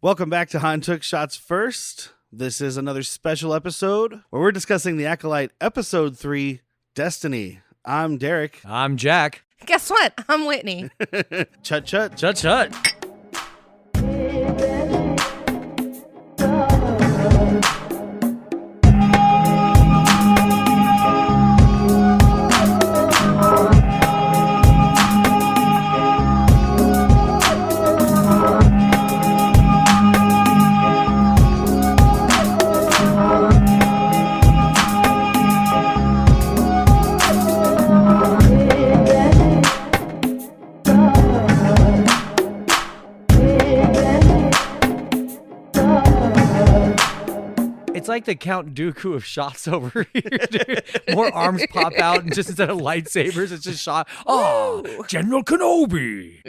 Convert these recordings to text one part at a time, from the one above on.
Welcome back to Han Took Shots First. This is another special episode where we're discussing the Acolyte Episode 3, Destiny. I'm Derek. I'm Jack. Guess what? I'm Whitney. Chut chut. Chut chut. It's like the Count Dooku of shots over here, dude. More arms pop out, and just instead of lightsabers, it's just shot. Oh, General Kenobi.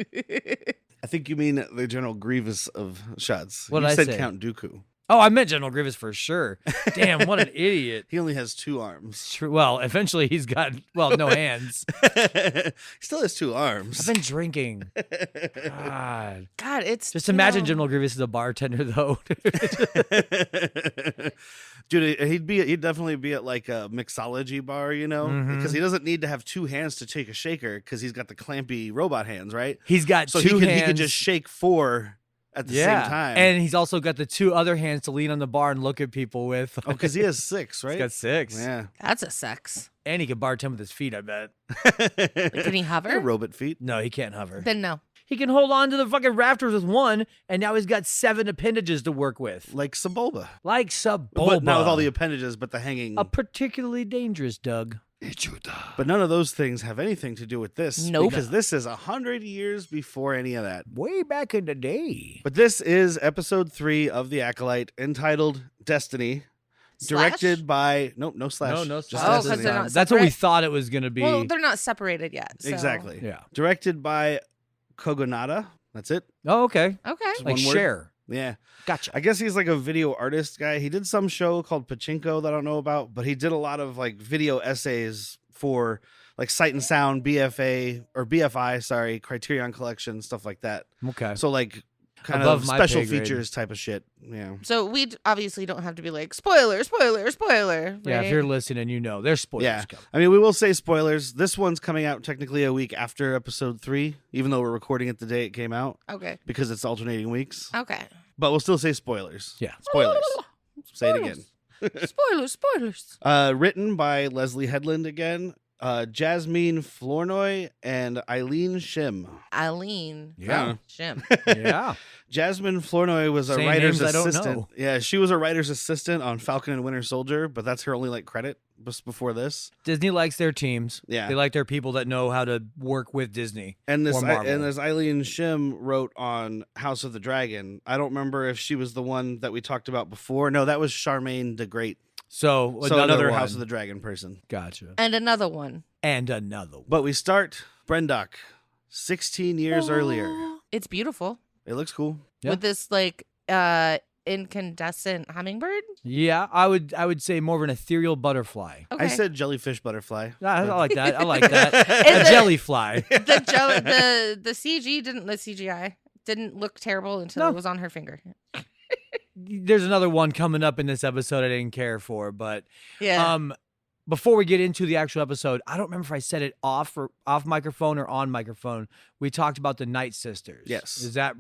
I think you mean the General Grievous of shots. What you did I said say? Count Dooku. Oh, I meant General Grievous for sure. Damn, what an idiot. He only has 2 arms. True. Well, eventually he's got, no hands. He still has 2 arms. I've been drinking. God. It's Just imagine General Grievous is a bartender, though. Dude, he'd definitely be at like a mixology bar, you know, because he doesn't need to have 2 hands to take a shaker because he's got the clampy robot hands, right? He's got So 2 hands. He could just shake 4 at the same time. And he's also got the 2 other hands to lean on the bar and look at people with. Oh, because he has 6, right? He's got 6. Yeah. That's a sex. And he can bartend with his feet, I bet. Can he hover? Robot feet. No, he can't hover. Then no. He can hold on to the fucking rafters with 1, and now he's got 7 appendages to work with. Like Sebulba. Like Sebulba. But not with all the appendages, but the hanging. A particularly dangerous, Doug. But none of those things have anything to do with this. Nope. Because this is 100 years before any of that. Way back in the day. But this is episode 3 of The Acolyte, entitled Destiny. Directed by... Nope, no slash. No Just slash. Oh, 'cause Destiny. they're not That's what we separate? thought it was going to be. Well, they're not separated yet. So. Exactly. Yeah. Directed by Kogonada. That's it. Oh, okay. Okay. Like one word? Cher. Yeah. Gotcha. I guess he's like a video artist guy. He did some show called Pachinko that I don't know about, but he did a lot of like video essays for like Sight and Sound, BFI, Criterion Collection, stuff like that. Okay. So like kind Above of my special pay grade. features type of shit. Yeah. So we obviously don't have to be like, spoiler. Right? Yeah, if you're listening, you know. There's spoilers Yeah. coming. I mean, we will say spoilers. This one's coming out technically a week after episode 3, even though we're recording it the day it came out Okay. because it's alternating weeks. Okay. But we'll still say spoilers. Yeah. Spoilers. Say it again. Spoilers. Written by Leslie Headland again, Jasmine Flournoy, and Eileen Shim. Eileen. Yeah. Shim. Yeah. Jasmine Flournoy was a Saying writer's names I don't assistant. know. Yeah, she was a writer's assistant on Falcon and Winter Soldier, but that's her only like credit just before this. Disney likes their teams. Yeah. They like their people that know how to work with Disney. And this Or Marvel. Eileen Shim wrote on House of the Dragon. I don't remember if she was the one that we talked about before. No, that was Charmaine the Great. So Another one. House of the Dragon person. Gotcha. And another one. And another one. But we start Brandock 16 years earlier. It's beautiful. It looks cool. Yeah. With this like incandescent hummingbird. Yeah, I would say more of an ethereal butterfly. Okay. I said jellyfish butterfly. I like that. I like that. And A the- jellyfly. the CGI didn't look terrible until No. it was on her finger. There's another one coming up in this episode I didn't care for, but Yeah. before we get into the actual episode, I don't remember if I said it off microphone or on microphone. We talked about the Night Sisters. Yes. Is that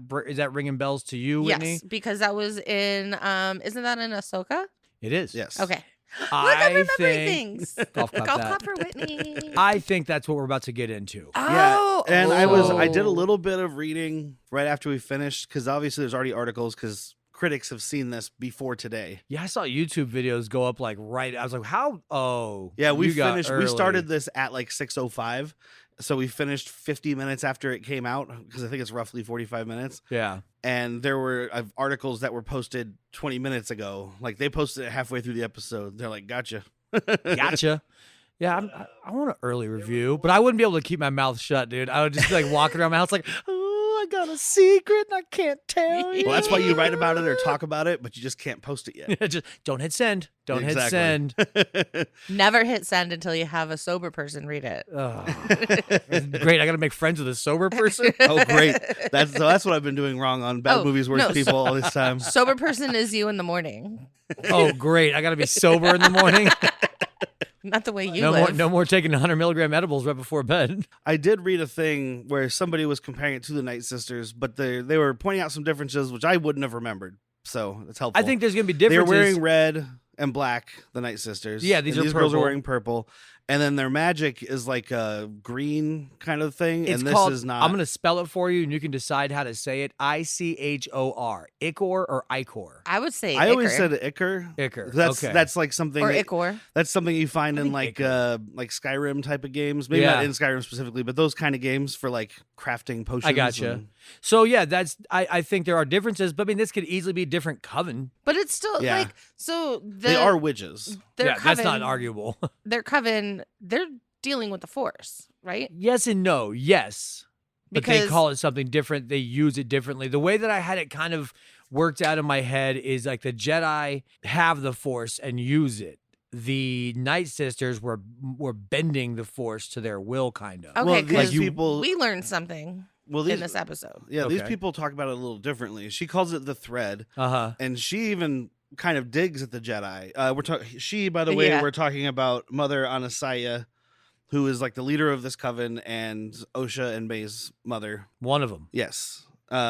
ringing bells to you, Whitney? Yes, because that was in isn't that in Ahsoka? It is. Yes. Okay. Look, I I'm remembering think things. golf clap Golf that. clap for Whitney. I think that's what we're about to get into. Oh, And I did a oh. little bit of reading right after we finished because obviously there's already articles because critics have seen this before today. Yeah, I saw YouTube videos go up like right. I was like, how? Oh, Yeah, we you got finished. We early. started this at like 6:05, so we finished 50 minutes after it came out because I think it's roughly 45 minutes. Yeah. And there were articles that were posted 20 minutes ago. Like they posted it halfway through the episode. They're like, "Gotcha." Gotcha. Yeah, I want an early review, but I wouldn't be able to keep my mouth shut, dude. I would just be like walking around my house like, oh, I got a secret I can't tell you. Well, that's why you write about it or talk about it, but you just can't post it yet. Just don't hit send. Don't hit send. Never hit send until you have a sober person read it. Oh. Great. I got to make friends with a sober person. Oh, great. That's what I've been doing wrong on Bad Movies, Worst People all this time. Sober person is you in the morning. Oh, great. I got to be sober in the morning. Not the way you live. No more taking 100 milligram edibles right before bed. I did read a thing where somebody was comparing it to the Night Sisters, but they were pointing out some differences, which I wouldn't have remembered. So it's helpful. I think there's going to be differences. They're wearing red and black, the Night Sisters. Yeah, these girls are purple. wearing purple. And then their magic is like a green kind of thing. It's and this called, is not. I'm going to spell it for you, and you can decide how to say it. Ichor. Ichor or Icor? I would say I always Ichor. said Ichor. Ichor. That's like something. Or Ichor. That's something you find in like Skyrim type of games. Maybe not in Skyrim specifically, but those kind of games for like crafting potions. I gotcha. So yeah, I think there are differences, but I mean this could easily be a different coven. But it's still like so they are witches. Yeah, that's not arguable. Their coven, they're dealing with the Force, right? Yes and no. Yes. But Because they call it something different. They use it differently. The way that I had it kind of worked out in my head is like the Jedi have the Force and use it. The Night Sisters were bending the Force to their will, kind of. Okay, because people we learned something in this episode. Yeah, these people talk about it a little differently. She calls it the thread. And she even kind of digs at the Jedi. She, by the way, we're talking about Mother Anasaya, who is like the leader of this coven, and Osha and Mae's mother. One of them. Yes.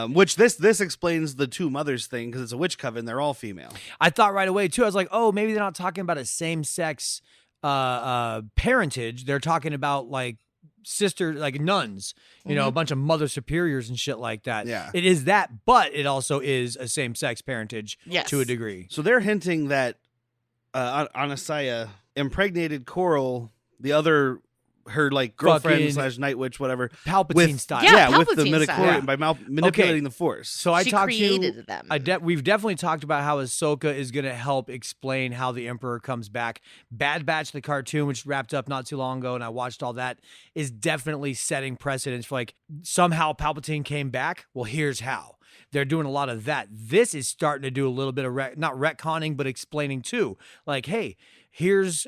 Which this explains the two mothers thing, because it's a witch coven. They're all female. I thought right away, too. I was like, oh, maybe they're not talking about a same-sex parentage. They're talking about like sister, like nuns, you know, a bunch of mother superiors and shit like that. Yeah. It is that, but it also is a same-sex parentage to a degree. So they're hinting that Anasaya impregnated Coral, her like girlfriend / night witch, whatever, Palpatine style. Yeah, with the Palpatine style. midichlorian by manipulating the Force. So I She talked created to you. them. We've definitely talked about how Ahsoka is going to help explain how the Emperor comes back. Bad Batch, the cartoon, which wrapped up not too long ago, and I watched all that, is definitely setting precedents for like somehow Palpatine came back. Well, here's how. They're doing a lot of that. This is starting to do a little bit of not retconning, but explaining too. Like, hey, here's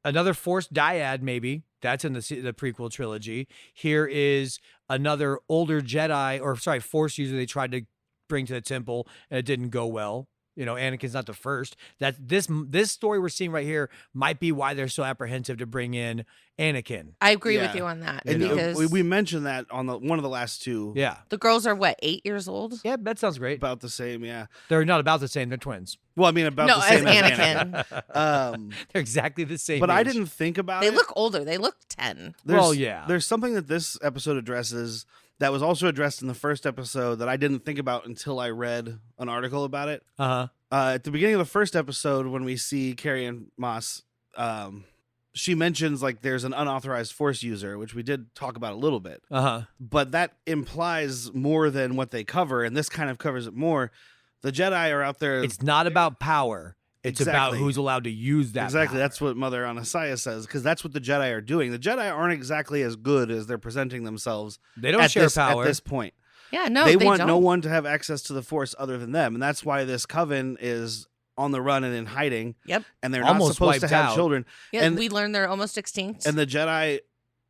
another Force dyad, maybe. That's in the prequel trilogy. Here is another older Jedi, Force user they tried to bring to the temple, and it didn't go well. You know, Anakin's not the first. That this story we're seeing right here might be why they're so apprehensive to bring in Anakin. I agree with you on that. And because we mentioned that on one of the last two. Yeah. the girls are what, 8 years old? Yeah, that sounds great. About the same, yeah. They're not about the same. They're twins. Well, I mean, about the same as Anakin. They're exactly the same. But age. I didn't think about it. They look older. They look 10. There's something that this episode addresses that was also addressed in the first episode that I didn't think about until I read an article about it. At the beginning of the first episode, when we see Carrie Ann Moss, she mentions like there's an unauthorized Force user, which we did talk about a little bit. But that implies more than what they cover, and this kind of covers it more. The Jedi are out there. It's not about power. It's about who's allowed to use that. Exactly. Power. That's what Mother Anasaya says, because that's what the Jedi are doing. The Jedi aren't exactly as good as they're presenting themselves. They don't share power at this point. Yeah, no, they want don't. no one to have access to the Force other than them, and that's why this coven is on the run and in hiding. Yep. And they're almost not supposed to have out. children. Yeah, and we learned they're almost extinct. And the Jedi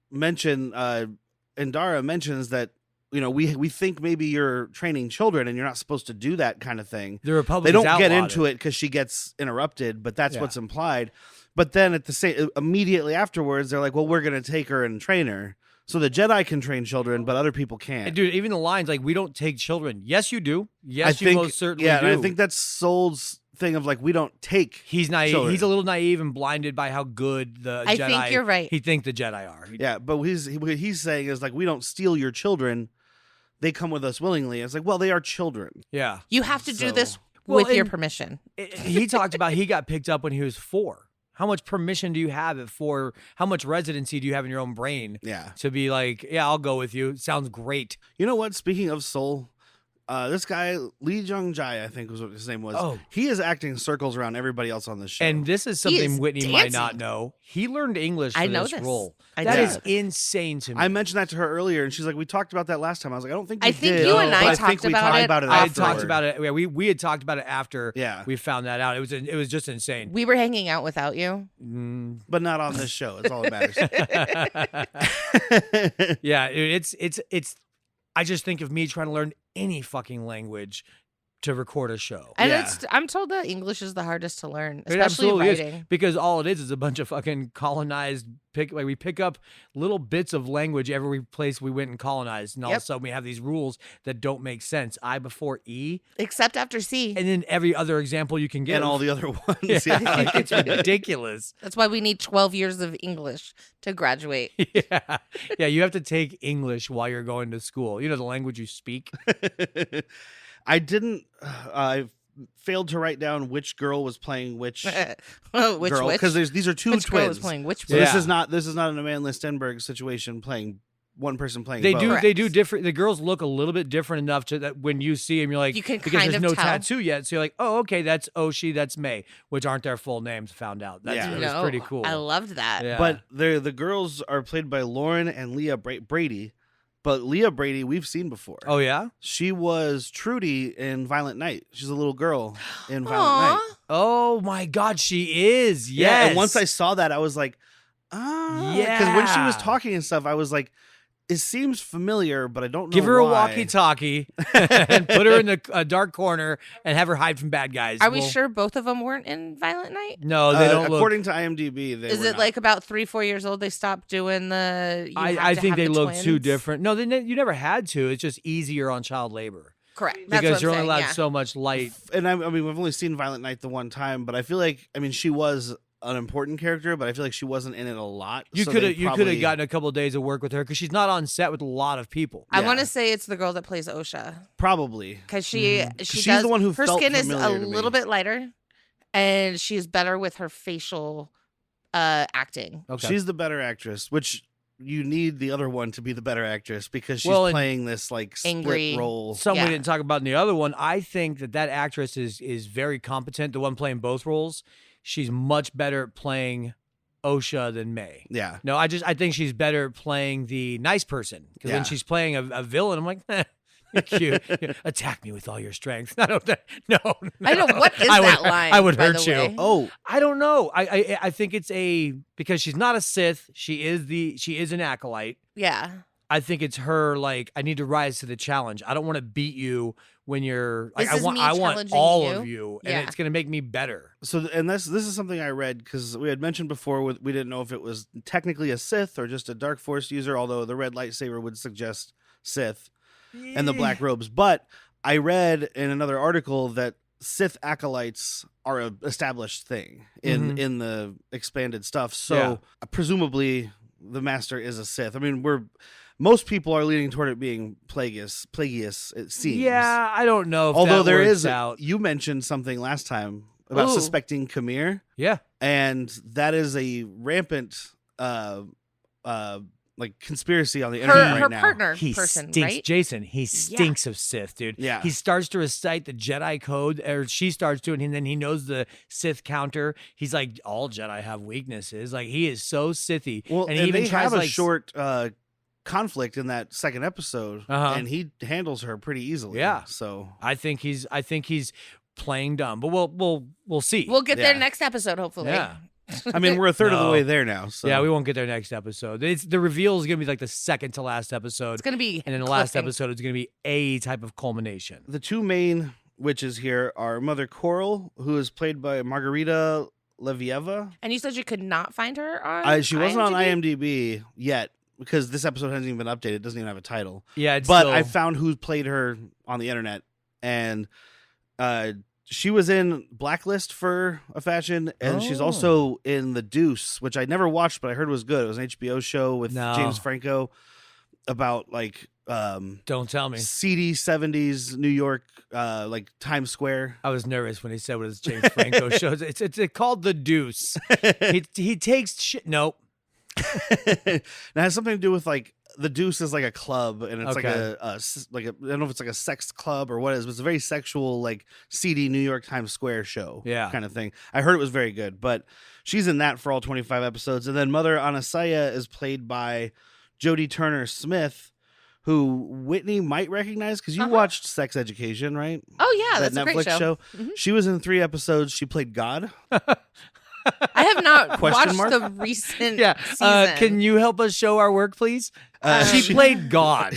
mention, Indara mentions that, you know, we think maybe you're training children and you're not supposed to do that kind of thing. The Republic. They don't get into it because she gets interrupted, but that's what's implied. But then immediately afterwards, they're like, well, we're going to take her and train her. So the Jedi can train children, but other people can't. And dude, even the lines like, we don't take children. Yes, you do. Yes, you most certainly do. Yeah, and I think that's Soul's thing of like, we don't take He's naive. children. He's a little naive and blinded by how good the Jedi. I think you're right. He thinks the Jedi are. Yeah, but what he's saying is like, we don't steal your children. They come with us willingly. It's like, well, they are children. Yeah. You have to do this Well, with your and- permission. He talked about he got picked up when he was 4. How much permission do you have at 4? How much residency do you have in your own brain? Yeah. To be like, yeah, I'll go with you. Sounds great. You know what? Speaking of Soul, this guy Lee Jung Jae, I think was what his name was. Oh. He is acting circles around everybody else on this show. And this is He something is Whitney might not dancing. know. He learned English for I know this this. role. I That did. is insane to me. I mentioned that to her earlier, and she's like, "We talked about that last time." I was like, "I don't think I we think did." you and I but talked think we about talked it about it I had afterward. talked about it. Yeah, we had talked about it after Yeah. we found that out. It was just insane. We were hanging out without you. but not on this show. It's all that matters. Yeah, it's. I just think of me trying to learn any fucking language to record a show. And Yeah. I'm told that English is the hardest to learn, It especially absolutely writing. is, because all it is a bunch of fucking colonized we pick up little bits of language every place we went and colonized, and all of a Yep. sudden we have these rules that don't make sense. I before E, Except after C. and then every other example you can get, and all the other ones. yeah, Yeah. like, it's ridiculous. That's why we need 12 years of English to graduate. Yeah, yeah, you have to take English while you're going to school. You know, the language you speak. I didn't. I failed to write down which girl was playing which Which girl, because these are two which girl is twins. playing which So one? this Yeah. is not an Amanda Stenberg situation playing one person playing. They both. do Correct. they do different. The girls look a little bit different enough to that when you see them, you're like, You can because kind there's of no tell. tattoo yet, so you're like, oh, okay, that's Osha, that's Mae, which aren't their full names. Found out. That's Yeah. it was pretty cool. I loved that. Yeah. But the girls are played by Lauren and Leah Brady. But Leah Brady, we've seen before. Oh yeah. She was Trudy in Violent Night. She's a little girl in Violent Aw. Night. Oh my God, she is. Yes. Yeah, and once I saw that, I was like, because when she was Yeah. talking and stuff, I was like, it seems familiar, but I don't know. give her a why. walkie-talkie and put her in a dark corner and have her hide from bad guys. Are we Well, sure both of them weren't in Violent Night? No, they don't look. According to IMDb, they Is were it not. like about 3-4 years old they stopped doing the I think they look too twins? different. No, you never had to. It's just easier on child labor Correct. That's because what you're I'm only saying, allowed yeah. so much light. And I mean, we've only seen Violent Night the one time, but I feel like, I mean, she was an important character, but I feel like she wasn't in it a lot. You so could they have probably- gotten a couple of days of work with her because she's not on set with a lot of people. I Yeah. want to say it's the girl that plays Osha probably. because she She's does, the one who her felt skin is a familiar to me. little bit lighter, and she's better with her facial acting. Okay. She's the better actress, which you need the other one to be the better actress because she's Well, and- playing this like split Angry. role. Something Yeah. we didn't talk about in the other one. I think that actress is very competent. The one playing both roles, she's much better at playing Osha than Mae. Yeah. No, I think she's better at playing the nice person because Yeah. when she's playing a villain, I'm like, you're cute. Attack me with all your strength. I don't. No. I know, what is I would, that line, I would by hurt the you. way? Oh, I don't know. I think it's because she's not a Sith. She is an acolyte. Yeah. I think it's her like I need to rise to the challenge. I don't want to beat you when you're like This is me I want challenging all you. of you and Yeah. it's going to make me better. so and this is something I read because we had mentioned before we didn't know if it was technically a Sith or just a Dark Force user, although the red lightsaber would suggest Sith and the black robes. But I read in another article that Sith acolytes are a established thing in the expanded stuff. So presumably the master is a Sith. I mean, most people are leaning toward it being Plagueis, it seems. Yeah, I don't know if Although that there works is, out. you mentioned something last time about Ooh. suspecting Khmer, Yeah. and that is a rampant like conspiracy on the internet Her right now. partner He person, stinks, right? Jason. He stinks of Sith, dude. Yeah. He starts to recite the Jedi code, or she starts to, and then he knows the Sith counter. He's like, all Jedi have weaknesses. Like he is so Sithy. Well, and and he even they tries have a like short conflict in that second episode, Uh-huh. and he handles her pretty easily. Yeah. So I think he's playing dumb, but we'll see. We'll get there Yeah. next episode, hopefully. Yeah. I mean, we're a third of the No. way there now. So Yeah, we won't get there next episode. The reveal is gonna be like the second to last episode, It's gonna be and then the last cliffing. episode is gonna be a type of culmination. the two main witches here are Mother Coral, who is played by Margarita Levieva. And you said you could not find her on. She wasn't on IMDb? IMDb yet because this episode hasn't even been updated. It doesn't even have a title. Yeah, it's But still, I found who played her on the internet, and she was in Blacklist for a fashion, and she's Oh. also in The Deuce, which I never watched, but I heard was good. It was an HBO show with No. James Franco about like don't tell me. seedy 70s New York, like Times Square. I was nervous when he said what his James Franco shows. It's called The Deuce. He takes shit. Nope. It has something to do with like the Deuce is like a club, and it's like Okay. I don't know if it's like a sex club or what it is, but it's a very sexual, like seedy New York Times Square show, Yeah. kind of thing. I heard it was very good, but she's in that for all 25 episodes, and then Mother Anasaya is played by Jodie Turner-Smith, who Whitney might recognize because you watched Sex Education, right? Oh yeah, That that's a Netflix great show. She was in 3 episodes. She played God. I have not Question watched mark? the recent Yeah. season. Can you help us show our work, please? She played God.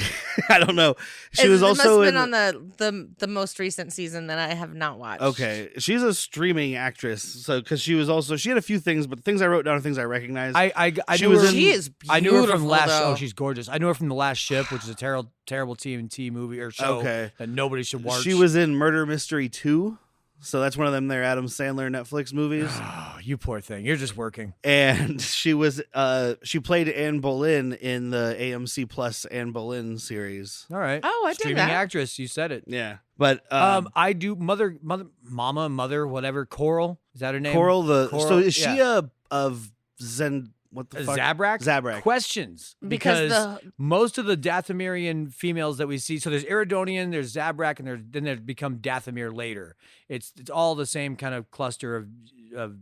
I don't know. She was also must in. have been on the most recent season that I have not watched. Okay, she's a streaming actress, so because she had a few things, but the things I wrote down are things I recognize. I She knew was her. in- She is beautiful. I knew her from last. though. Oh, she's gorgeous. I knew her from The Last Ship, which is a terrible TNT movie or show Okay. that nobody should watch. She was in Murder Mystery 2, so that's one of them. Their Adam Sandler Netflix movies, Oh, you poor thing. You're just working. and she played Anne Boleyn in the AMC Plus Anne Boleyn series. All right. Oh, I did Streaming that. actress. You said it. Yeah, but I do mother, mother, whatever. Coral, is that her name? Coral Coral, so is she yeah. of Zen? What the fuck? Zabrak? Zabrak. Questions. Because most of the Dathomirian females that we see, so there's Iridonian, there's Zabrak, and then they become Dathomir later. It's all the same kind of cluster of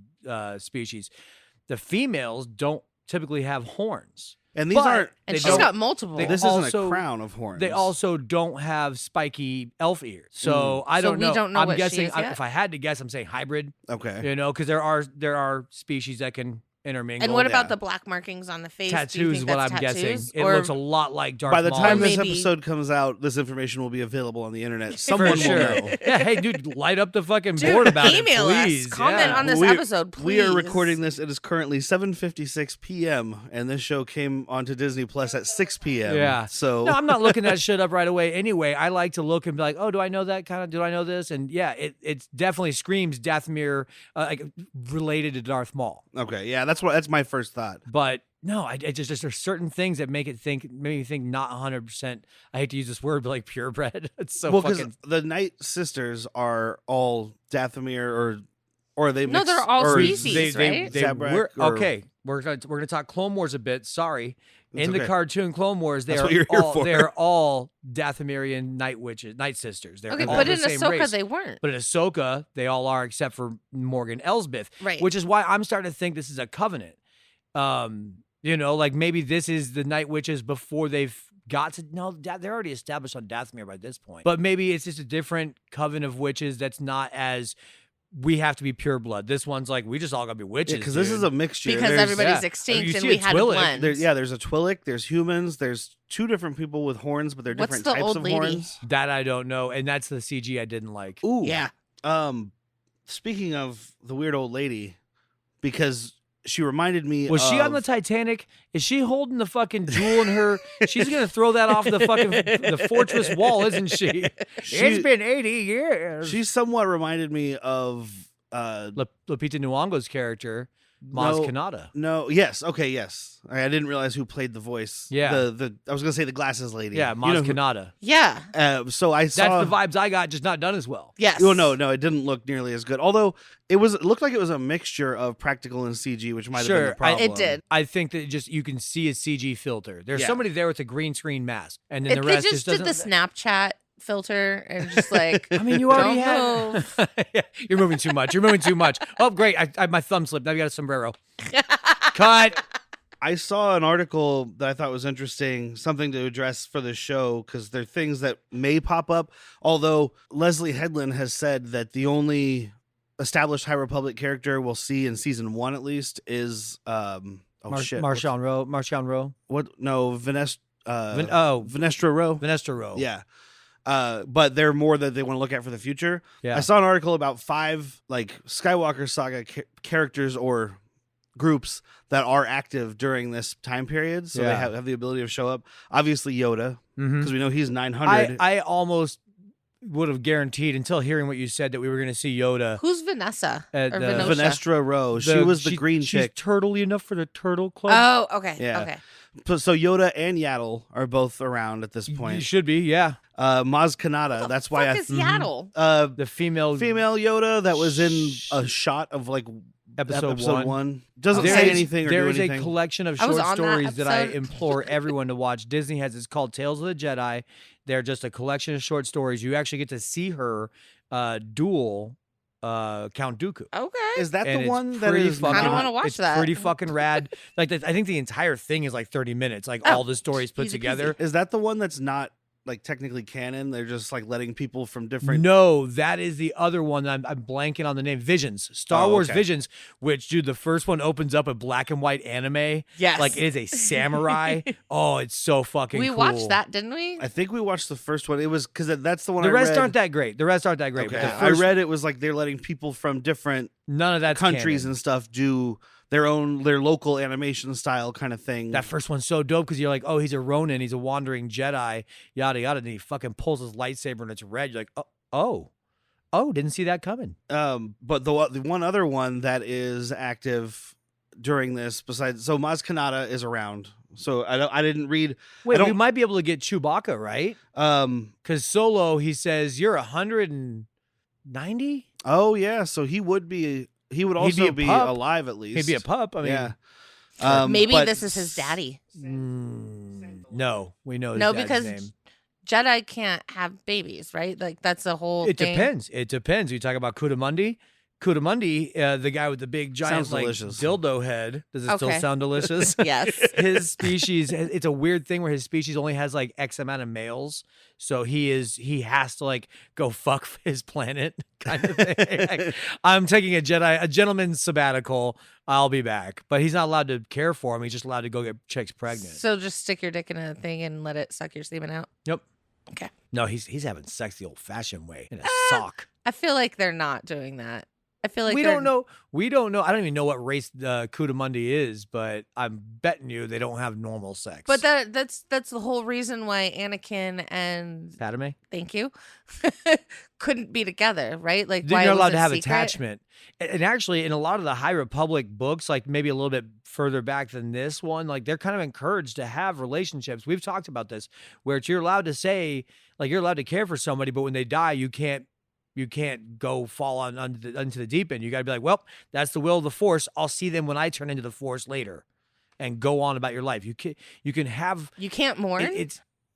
species. The females don't typically have horns. And these But- aren't. and they she's don't- got multiple. they- This isn't also- a crown of horns. They also don't have spiky elf ears. So I So don't we know. don't know I'm what she guessing. is yet? If I had to guess, I'm saying hybrid. okay. You know, because there are species that can intermingle. and what about yeah. the black markings on the face? Do you tattoos? think What that's I'm guessing. tattoos? It Or looks a lot like Darth By the Maul. time this maybe- episode comes out, this information will be available on the internet. For Someone sure. will know. Yeah, hey, dude, light up the fucking Dude, board about email it, please. us. Comment Yeah. on this We- episode, please. We are recording this. It is currently 7:56 p.m. and this show came onto Disney Plus at 6 p.m. Yeah. So No, I'm not looking that shit up right away. Anyway, I like to look and be like, oh, do I know that kind of? Do I know this? And yeah, it definitely screams Dathomir, like related to Darth Maul. okay, yeah, that's my first thought. But no, I just there's certain things that make me think not 100%. I hate to use this word, but like purebred. It's so Well, because fucking. the Night Sisters are all Dathomir, or are they No, mixed, they're all or species, right? Zabrak were, or- okay, we're gonna talk Clone Wars a bit. Sorry. It's In the okay. cartoon Clone Wars, That's what you're here for. they're all Dathomirian night sisters. They're Okay, all but the in same Ahsoka race. they weren't. But in Ahsoka, they all are except for Morgan Elsbeth, Right. which is why I'm starting to think this is a covenant. You know, like maybe this is the Night Witches before they've got to. No, they're already established on Dathomir by this point. But maybe it's just a different coven of witches that's not as. We have to be pure blood. This one's like we just all gotta be witches. because this dude. is a mixture. because There's- everybody's yeah. extinct You and see we a had to Twi'lek, blend. there's a Twi'lek, there's humans, there's 2 different people with horns, but they're What's different the types old of lady? horns. that I don't know, and that's the CG I didn't like. Ooh. Yeah. Speaking of the weird old lady, because she reminded me Was she on of- the Titanic? Is she holding the fucking jewel in her? She's gonna throw that off the fucking the fortress wall, isn't she? It's been 80 years. She somewhat reminded me of Lupita Nyong'o's character, Maz No. Kanata. no, yes, okay, yes. I didn't realize who played the voice. Yeah. the I was gonna say the glasses lady. Yeah, You Maz know who- Kanata. Yeah. So I That's saw the vibes I got, just not done as well. Yes. Well, no, it didn't look nearly as good. Although it looked like it was a mixture of practical and CG, which might have been the Sure, problem. It did. I think that just you can see a CG filter. There's Yeah. somebody there with a green screen mask, and then If the they rest just just did doesn't. the Snapchat filter and just like I mean, you already Don't have. Yeah, you're moving too much. You're moving too much. Oh, great! I my thumb slipped. Now you got a sombrero. Cut. I saw an article that I thought was interesting, something to address for the show, because there are things that may pop up. Although Leslie Headland has said that the only established High Republic character we'll see in season 1 at least is Marchand Rowe. What? No, Vanestra Rowe. Vanessa Rowe. Yeah. But they're more that they want to look at for the future. Yeah. I saw an article about 5 like Skywalker saga characters or groups that are active during this time period, so they Yeah. have the ability to show up. Obviously Yoda, Mhm. because we know he's 900. I almost would have guaranteed until hearing what you said that we were going to see Yoda. who's Vanessa or At the- Venosha? Vanestra Rowe. She was the green she's chick. turtley enough for the turtle club. Oh, okay. Yeah. Okay. So Yoda and Yaddle are both around at this You point. should be, yeah. Maz Kanata. That's why Fuck is Yaddle? The female female Yoda that was in a shot of like episode one. Doesn't say anything or do anything. There is a collection of I was short on that stories that I episode. implore everyone to watch. Disney has it's called Tales of the Jedi. They're just a collection of short stories. You actually get to see her duel Count Dooku. Okay. Is that And the it's one that pretty is fucking- I don't want to watch it's that. pretty fucking rad. Like I think the entire thing is like 30 minutes. Like Oh, all the stories put easy peasy. together. Is that the one that's not like technically canon? They're just like letting people from different. No, that is the other one. I'm blanking on the name. Visions, Star Oh, Wars okay. Visions. Which, dude, the first one opens up a black and white anime. Yes. Like it is a samurai. Oh, it's so fucking. We cool. watched that, didn't we? I think we watched the first one. It was because that's the one. The I rest read. aren't that great. The rest aren't that great. Okay. But the I first, read it was like they're letting people from different none of that countries and stuff do their local animation style kind of thing. That first one's so dope because you're like, oh, he's a Ronin, he's a wandering Jedi, yada yada, and he fucking pulls his lightsaber and it's red. You're like, oh, didn't see that coming. But the one other one that is active during this, besides, so Maz Kanata is around. So I didn't read. Wait, I we don't- might be able to get Chewbacca, right? Because Solo, he says you're 190. Oh yeah, so he would be. He would also be pup. alive at least. He'd be a pup. I mean, yeah. Maybe but- this is his daddy. No, we know his No, dad's because name. Jedi can't have babies, right? Like that's the whole It thing. depends. It depends. You talk about Kudamundi. Kudamundi, the guy with the big giant Sounds like delicious. dildo head. Does it still Okay. sound delicious? Yes. His species, it's a weird thing where his species only has like X amount of males. So he has to like go fuck his planet kind of thing. Like, I'm taking a gentleman's sabbatical. I'll be back. But he's not allowed to care for him. He's just allowed to go get chicks pregnant. So just stick your dick in a thing and let it suck your semen out. Yep. Okay. No, he's having sex the old fashioned way in a sock. I feel like they're not doing that. I feel like we they're- don't know. We don't know. I don't even know what race Kudamundi is, but I'm betting you they don't have normal sex. But that's the whole reason why Anakin and Padme? thank you couldn't be together, right? Like They're why not was allowed it to have secret? attachment. And actually, in a lot of the High Republic books, like maybe a little bit further back than this one, like they're kind of encouraged to have relationships. We've talked about this, where you're allowed to say, like you're allowed to care for somebody, but when they die, you can't go fall onto the deep end. You got to be like, well, that's the will of the Force. I'll see them when I turn into the Force later, and go on about your life. You can have You can't mourn.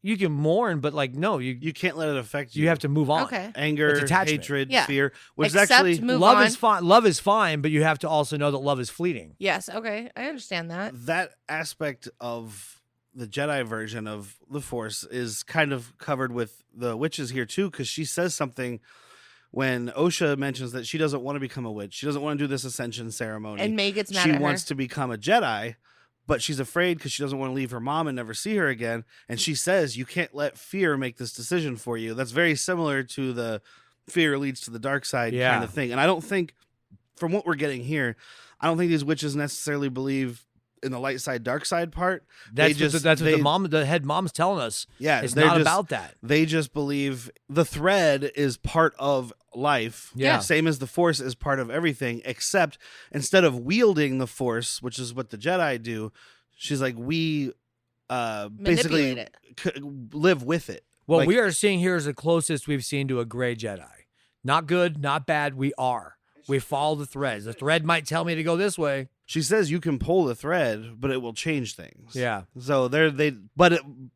you can mourn, but like no, You can't let it affect you. you have to move on. Okay. anger, It's attachment. hatred, Yeah. fear, which Accept, is actually move Love on. is fine. Love is fine, but you have to also know that love is fleeting. Yes. Okay. I understand that. that aspect of the Jedi version of the Force is kind of covered with the witches here too, because she says something when Osha mentions that she doesn't want to become a witch. She doesn't want to do this ascension ceremony. And May gets mad She at wants her. to become a Jedi, but she's afraid because she doesn't want to leave her mom and never see her again. And she says, you can't let fear make this decision for you. That's very similar to the fear leads to the dark side Yeah. kind of thing. And I don't think, from what we're getting here, I don't think these witches necessarily believe in the light side, dark side part. That's what the head mom's telling us. Yeah, It's they're not just- about that. They just believe the thread is part of life. Yeah. Same as the Force is part of everything, except instead of wielding the Force, which is what the Jedi do, she's like, we basically Manipulate live with it. What Like- we are seeing here is the closest we've seen to a gray Jedi. Not good, not bad. We are. We follow the threads. The thread might tell me to go this way. She says you can pull the thread, but it will change things. Yeah. So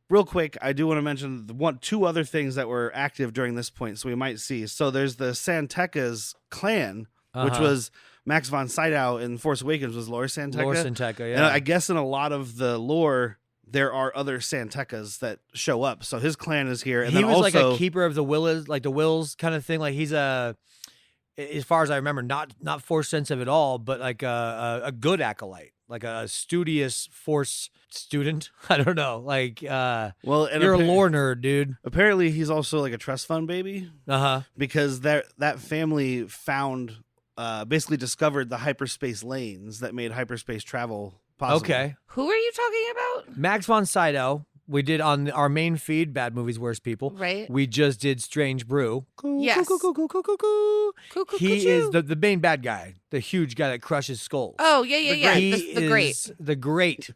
real quick, I do want to mention two other things that were active during this point, so we might see. So there's the Santeca's clan, which Uh-huh. was Max von Sydow in Force Awakens was Lor Santeca. Lor Santeca, yeah. And I guess in a lot of the lore, there are other Santecas that show up. So his clan is here, and he then was also like a keeper of the wills, like the wills kind of thing. Like he's as far as I remember, not force sensitive at all, but like a good acolyte, like a studious force student. I don't know. Like well, and you're a lore nerd, dude. Apparently, he's also like a trust fund baby Uh-huh. because that family found basically discovered the hyperspace lanes that made hyperspace travel possible. Okay. Who are you talking about? Max von Sydow We did on our main feed, Bad Movies, Worst People. Right. We just did Strange Brew. Yes. He is the main bad guy, the huge guy that crushes skulls. Oh, yeah. He The great. is the great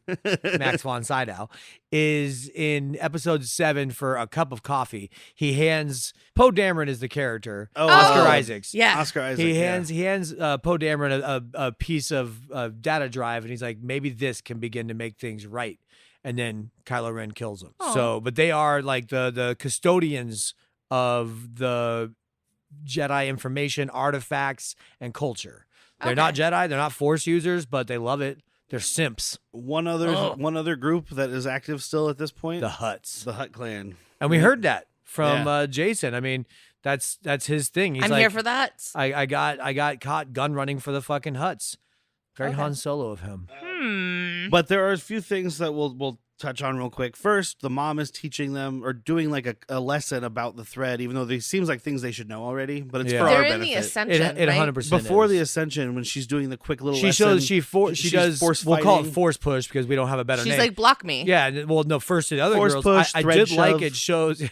Max von Sydow is in episode 7 for a cup of coffee. He hands Poe Dameron is the character. Oscar Isaacs. Yeah. Oscar Isaac. He hands Poe Dameron a piece of data drive, and he's like, maybe this can begin to make things right. And then Kylo Ren kills him. Oh. So, but they are like the custodians of the Jedi information, artifacts, and culture. They're not Jedi. They're not Force users, but they love it. They're simps. One other group that is active still at this point. The Hutts. The Hutt clan. And we heard that from Jason. I mean, that's his thing. He's I'm like, here for that. I got caught gun running for the fucking Hutts. Very Han Solo of him. But there are a few things that we'll touch on real quick. First, the mom is teaching them or doing like a lesson about the thread, even though they seems like things they should know already, but it's for They're our in benefit. the Ascension, It right? 100% Before is. the Ascension, when she's doing the quick little she lesson, shows she does force we'll call it fighting. force push because we don't have a better She's name. like, block me. Yeah, well, no. First to the other Force girls, push, I thread did like shove. it shows.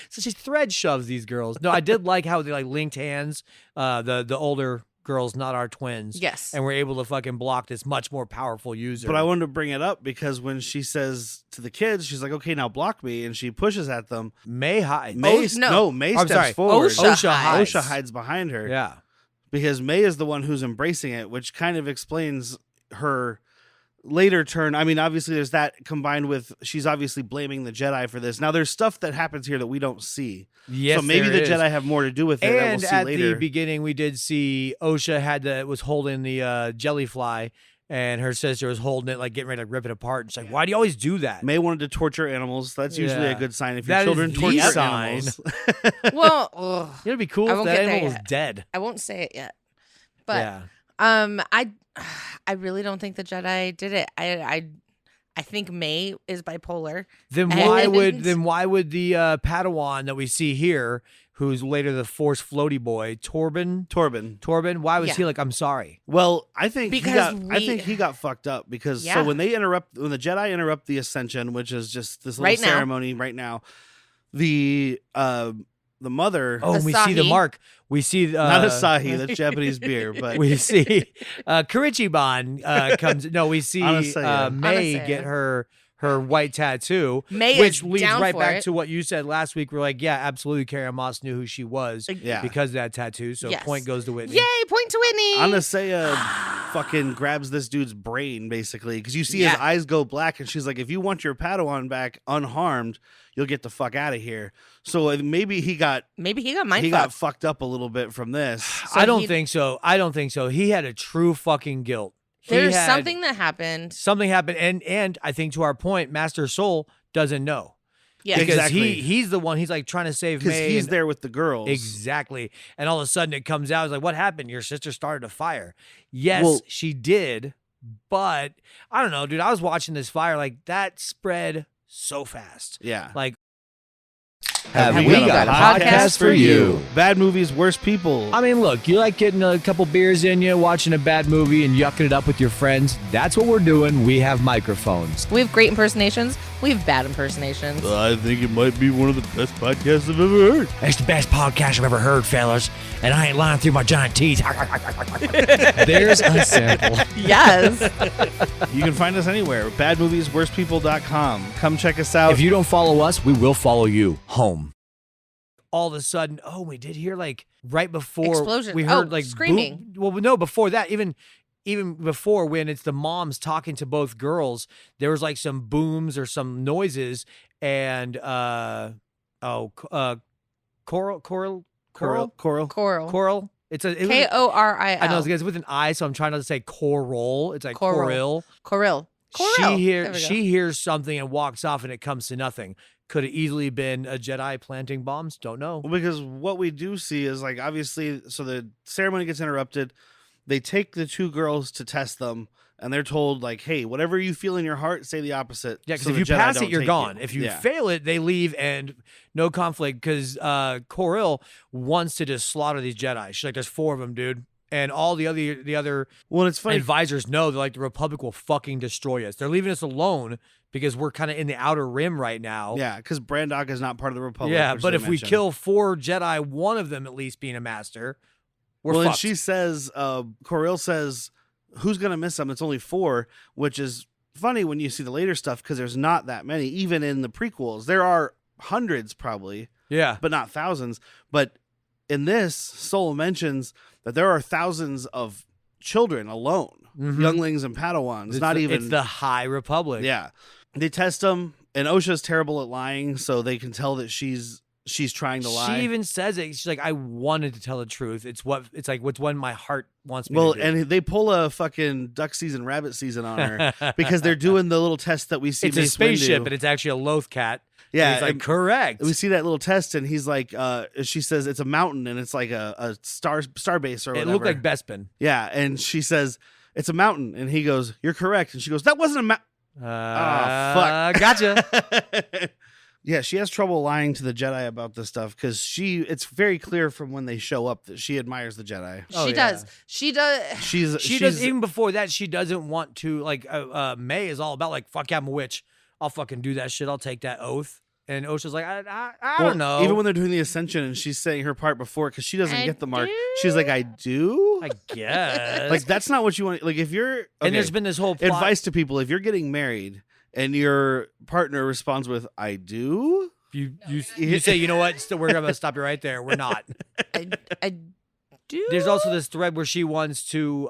So she thread shoves these girls. No, I did like how they like linked hands. The older girls, not our twins. Yes. And we're able to fucking block this much more powerful user. But I wanted to bring it up because when she says to the kids, she's like, "Okay, now block me," and she pushes at them. May hides. May no. May I'm steps sorry. forward. Osha hides. Osha hides behind her. Yeah. Because May is the one who's embracing it, which kind of explains her later turn. I mean, obviously there's that combined with she's obviously blaming the Jedi for this. Now there's stuff that happens here that we don't see. Yes, so maybe there the is. Jedi have more to do with it that we'll And see at later. the beginning, we did see Osha was holding the jellyfly, and her sister was holding it, like getting ready to rip it apart. And she's like, "Why do you always do that?" May wanted to torture animals. That's usually a Yeah. good sign if your That is children the torture sign. animals. Well, ugh, It'd be cool I if won't that get there animal was yet. dead. I won't say it yet. But Yeah. I really don't think the Jedi did it. I think May is bipolar. Then And- why would the Padawan that we see here, who's later the Force floaty boy, Torben, why was Yeah. he like, "I'm sorry"? Well, I think Because he got fucked up because Yeah. so when the Jedi interrupt the Ascension, which is just this little Right now. ceremony right now, the mother Oh, and we see the Asahi. mark. We see not Asahi, that's Japanese beer, but we see Kirichiban comes. No, we see Anasaya. May Anasaya. get her white tattoo, May which is leads down right for back it. to what you said last week. We're like, yeah, absolutely. Carrie Moss knew who she was Yeah. because of that tattoo. So Yes. point goes to Whitney. Yay, point to Whitney. Anasaya fucking grabs this dude's brain basically because you see his Yeah. eyes go black and she's like, if you want your Padawan back unharmed, you'll get the fuck out of here. So maybe he got mind got fucked. fucked up a little bit from this. So I don't he- think so. I don't think so. He had a true fucking guilt. He There's had- something that happened. Something happened, and I think to our point, Master Soul doesn't know. Yeah. Because Exactly. he's the one. He's like trying to save Because May. he's and- there with the girls. Exactly. And all of a sudden it comes out. It's like, what happened? Your sister started a fire. Yes, Well- she did. But I don't know, dude. I was watching this fire. Like, that spread so fast. Yeah. Like, Have we got a podcast for you? Bad movies, worst people. I mean, look, you like getting a couple beers in you, watching a bad movie, and yucking it up with your friends. That's what we're doing. We have microphones. We have great impersonations. We have bad impersonations. I think it might be one of the best podcasts I've ever heard. It's the best podcast I've ever heard, fellas. And I ain't lying through my giant teeth. There's a sample. Yes. You can find us anywhere. Badmoviesworstpeople.com. Come check us out. If you don't follow us, we will follow you home. All of a sudden, we did hear like right before Explosion. we heard Oh, like screaming. Well, no, before that, even before when it's the moms talking to both girls, there was like some booms or some noises, and coral. Coral. It's a Koril. I know it's with an I, so I'm trying not to say coral. It's like Coral. coral. Koril. There we go. She hears something and walks off, and it comes to nothing. Could have easily been a Jedi planting bombs. Don't know. Well, because what we do see is like obviously, so the ceremony gets interrupted. They take the two girls to test them, and they're told like, "Hey, whatever you feel in your heart, say the opposite." Yeah, because so if the you Jedi pass don't it, you're take gone. you. If you Yeah. fail it, they leave, and no conflict. Because Koril wants to just slaughter these Jedi. She's like, "There's 4 of them, dude." And all the other Well, it's funny. advisors know they're like, the Republic will fucking destroy us. They're leaving us alone because we're kind of in the outer rim right now. Yeah, because Brandock is not part of the Republic. Yeah, which but they if we mentioned. kill 4 Jedi, one of them at least being a master, we're and fucked. she says, Corel says, who's going to miss them? It's only 4, which is funny when you see the later stuff because there's not that many. Even in the prequels, there are hundreds probably, Yeah. but not thousands. But in this, Solo mentions that there are thousands of children alone, Mhm. younglings and Padawans. It's the High Republic. Yeah. They test them, and Osha's terrible at lying, so they can tell that she's trying to lie. She even says it. She's like, I wanted to tell the truth. It's what's when my heart wants me Well, to do. and they pull a fucking duck season, rabbit season on her because they're doing the little test that we see. it's a Mace spaceship, Windu. and it's actually a Loth cat. Yeah, And he's like, and correct. we see that little test, and he's like, she says it's a mountain, and it's like a star base or It whatever. looked like Bespin. Yeah, and she says it's a mountain, and he goes, "You're correct," and she goes, "That wasn't a mountain." Fuck. Gotcha. Yeah, she has trouble lying to the Jedi about this stuff because it's very clear from when they show up that she admires the Jedi. Oh, She yeah. does. She does. She does. Even before that, she doesn't want to. Like, Mae is all about like, fuck yeah, I'm a witch. I'll fucking do that shit. I'll take that oath. And Osha's like, I don't know. Even when they're doing the Ascension and she's saying her part before because she doesn't I get the mark. do. She's like, I do? I guess. Like, that's not what you want. Like, if you're. Okay, and there's been this whole plot. advice to people if you're getting married and your partner responds with, I do? You say, you know what? We're going to stop you right there. We're not. I do. There's also this thread where she wants to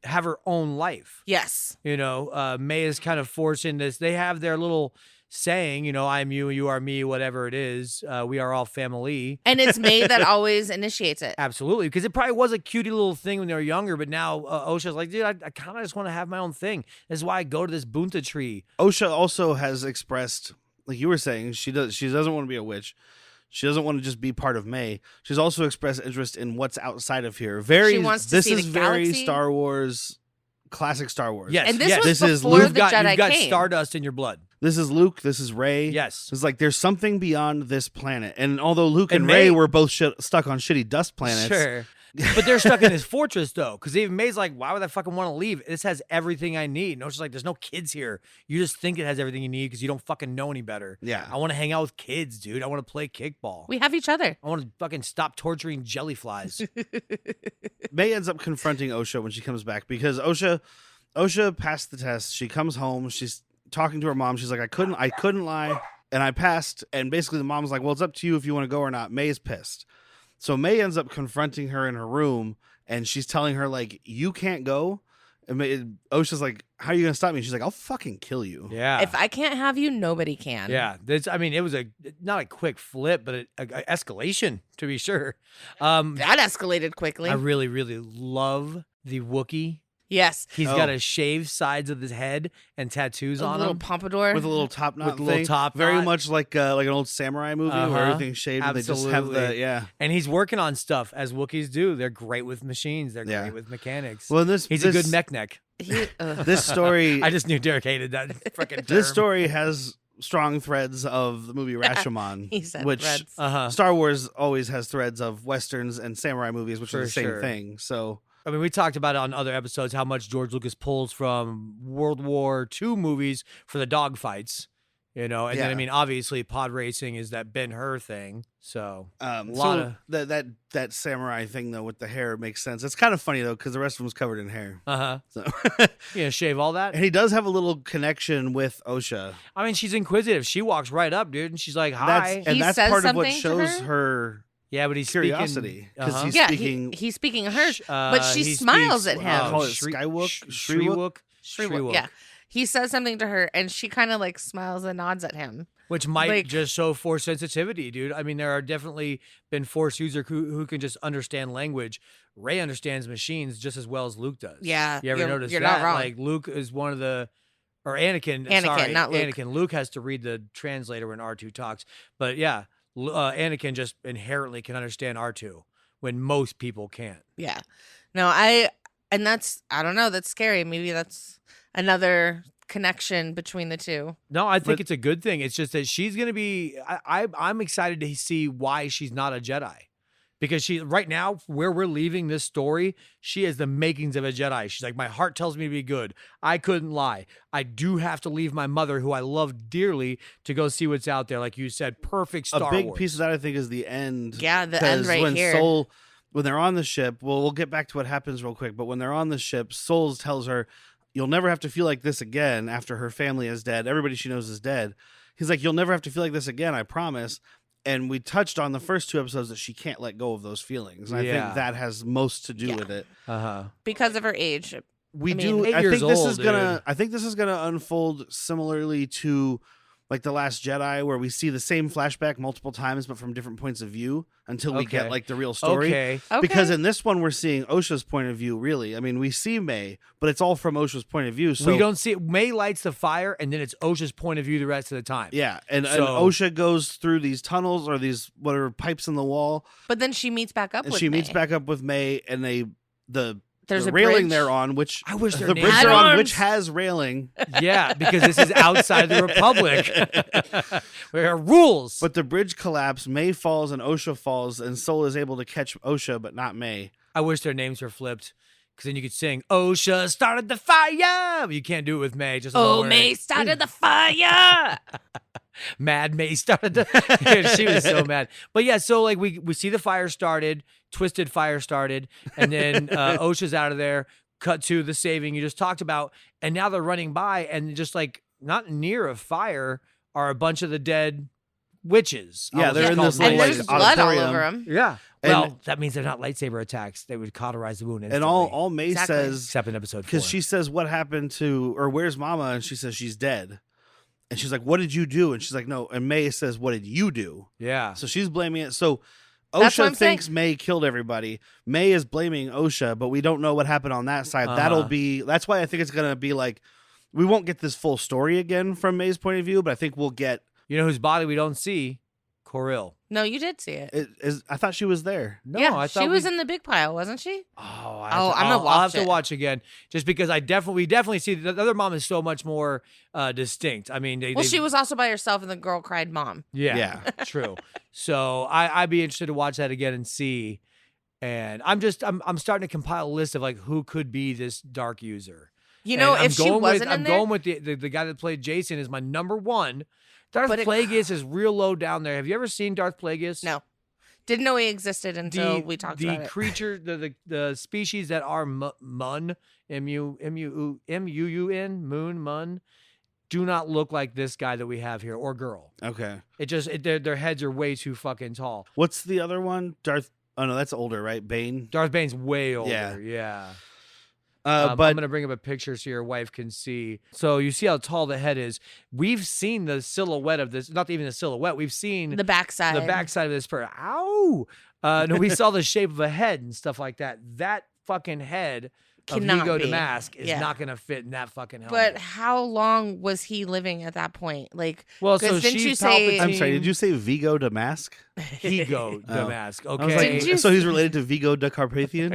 have her own life. Yes. You know, Mae is kind of forcing this. They have their little saying, you know, I'm you, you are me, whatever it is. We are all family. And it's Mae that always initiates it. Absolutely. Because it probably was a cutie little thing when they were younger, but now Osha's like, dude, I kind of just want to have my own thing. This is why I go to this Bunta tree. Osha also has expressed, like you were saying, she doesn't want to be a witch. She doesn't want to just be part of Mae. She's also expressed interest in what's outside of here. She wants to this see is the very galaxy. Star Wars, classic Star Wars. Yes. And this yes. was This is before Luke the Jedi you've got came. Stardust in your blood. This is Luke. This is Rey. Yes. It's like there's something beyond this planet. And although Luke and And Rey Mae- were both stuck on shitty dust planets, Sure. But they're stuck in this fortress, though, because even Mae's like, why would I fucking want to leave? This has everything I need. No, she's like, there's no kids here. You just think it has everything you need because you don't fucking know any better. Yeah. I want to hang out with kids, dude. I want to play kickball. We have each other. I want to fucking stop torturing jellyflies. Mae ends up confronting Osha when she comes back because Osha passed the test. She comes home. She's talking to her mom. She's like, I couldn't lie, and I passed. And basically, the mom's like, well, it's up to you if you want to go or not. Mae's pissed. So Mae ends up confronting her in her room, and she's telling her, like, you can't go. And Osha's like, how are you going to stop me? She's like, I'll fucking kill you. Yeah. If I can't have you, nobody can. Yeah. I mean, it was not a quick flip, but a escalation, to be sure. That escalated quickly. I really, really love the Wookiee. Yes. He's got to shave sides of his head and tattoos A on little him. pompadour. With a little top knot With a little thing. top Very knot. much like an old samurai movie where Uh-huh. everything's shaved and they just have the, Absolutely. yeah. And he's working on stuff, as Wookiees do. They're great with machines. They're Yeah. great with mechanics. Well, He's a good mech. This story, I just knew Derek hated that fucking term. this story has strong threads of the movie Rashomon, He said which threads. Uh-huh. Star Wars always has threads of westerns and samurai movies, which are For the same sure. thing. So I mean, we talked about it on other episodes how much George Lucas pulls from World War II movies for the dogfights, you know. And then, I Yeah. mean, obviously, pod racing is that Ben-Hur thing. So so that samurai thing though with the hair makes sense. It's kind of funny though because the rest of them's covered in hair. So You gonna shave all that? and he does have a little connection with Osha. I mean, she's inquisitive. She walks right up, dude, and she's like, "Hi." He That's says part of what something to shows her? her Yeah, but he's curiosity speaking, because he's Yeah, speaking. he's speaking to her, but she he smiles speaks, at him. Call it Skywook? Shriwook. Shriwook, yeah. He says something to her, and she kind of like smiles and nods at him. Which might Like- just show Force sensitivity, dude. I mean, there are definitely been Force users who can just understand language. Rey understands machines just as well as Luke does. Yeah, You ever notice you're that? not wrong. Like, Luke is one of the... Or Anakin. Anakin, sorry, not Luke. Anakin. Luke has to read the translator when R2 talks. But yeah, Anakin just inherently can understand R2 when most people can't. Yeah. No, and that's, I don't know, that's scary. Maybe that's another connection between the two. No, I think it's a good thing. It's just that she's going to be... I'm excited to see why she's not a Jedi. Because she right now, where we're leaving this story, she has the makings of a Jedi. She's like, my heart tells me to be good. I couldn't lie. I do have to leave my mother, who I love dearly, to go see what's out there. Like you said, perfect Star Wars. A big piece of that, I think, is the end. Yeah, the end right when here. When they're on the ship, well, we'll get back to what happens real quick, but when they're on the ship, Soul tells her, you'll never have to feel like this again after her family is dead. Everybody she knows is dead. He's like, you'll never have to feel like this again, I promise. And we touched on the first 2 episodes that she can't let go of those feelings. And I think that has most to do with it. Because of her age. I 8 think years this old, is gonna. I think this is gonna unfold similarly to like The Last Jedi, where we see the same flashback multiple times, but from different points of view until we get like the real story. Okay. Because in this one, we're seeing Osha's point of view. Really, I mean, we see Mae, but it's all from Osha's point of view. So we don't see Mae lights the fire, and then it's Osha's point of view the rest of the time. Yeah, and Osha goes through these tunnels or these whatever pipes in the wall. But then she meets back up with she Mae. meets back up with Mae, and there's a bridge. railing they're on, which I wish their the names bridge had they're on, arms. which has railing. Yeah, because this is outside the Republic. There are rules. But the bridge collapsed. Mae falls and Osha falls, and Soul is able to catch Osha, but not Mae. I wish their names were flipped, because then you could sing "Osha started the fire." But you can't do it with Mae. Just Mae started the fire. Mad Mae started the. She was so mad. But yeah, so like we see the fire started, Twisted Fire started, and then Osha's out of there. Cut to the saving you just talked about, and now they're running by, and just like not near a fire are a bunch of the dead witches. Yeah, they're in this And like there's blood all auditorium. over them. Yeah. And- Well, that means they're not lightsaber attacks. They would cauterize the wound instantly. And all Mae Exactly. says, except in episode 4. because she says, what happened to, or where's Mama? And she says, she's dead. And she's like, what did you do? And she's like, no. And Mae says, what did you do? Yeah. So she's blaming it. So That's what Osha I'm thinks saying. Mae killed everybody. Mae is blaming Osha, but we don't know what happened on that side. That's why I think it's going to be like, we won't get this full story again from Mae's point of view, but I think we'll get. You know whose body we don't see? Korill. No, you did see it. I thought she was there. No, yeah, I thought she was in the big pile, wasn't she? Oh, I'm gonna I'll watch have to it. watch again, just because we definitely see the other mom is so much more distinct. I mean, She was also by herself, and the girl cried, "Mom." Yeah. True. So I'd be interested to watch that again and see. And I'm starting to compile a list of like who could be this dark user. You know, And if she wasn't I'm in there, going with the guy that played Jason is my number one. Darth But Plagueis is real low down there. Have you ever seen Darth Plagueis? no, didn't know he existed until we talked about the it. creature, the species that are Mun, M-U-U-N, Moon, Mun, do not look like this guy that we have here, or girl. Okay. Their heads are way too fucking tall. What's the other one? Oh no, that's older, right? Bane. Darth Bane's way older. Yeah. Yeah. But I'm going to bring up a picture so your wife can see. So you see how tall the head is. We've seen the silhouette of this, not even the silhouette. We've seen The backside. the backside of this person. Ow! No, we saw the shape of a head and stuff like that. That fucking head of Cannot Ego be. Damask is Yeah. not going to fit in that fucking helmet. But how long was he living at that point? Like, well, so 'cause didn't she's you say- I'm sorry, did you say Vigo Damask? Ego Oh. Damask? I was Okay. like, Didn't you- so he's related to Vigo the Carpathian?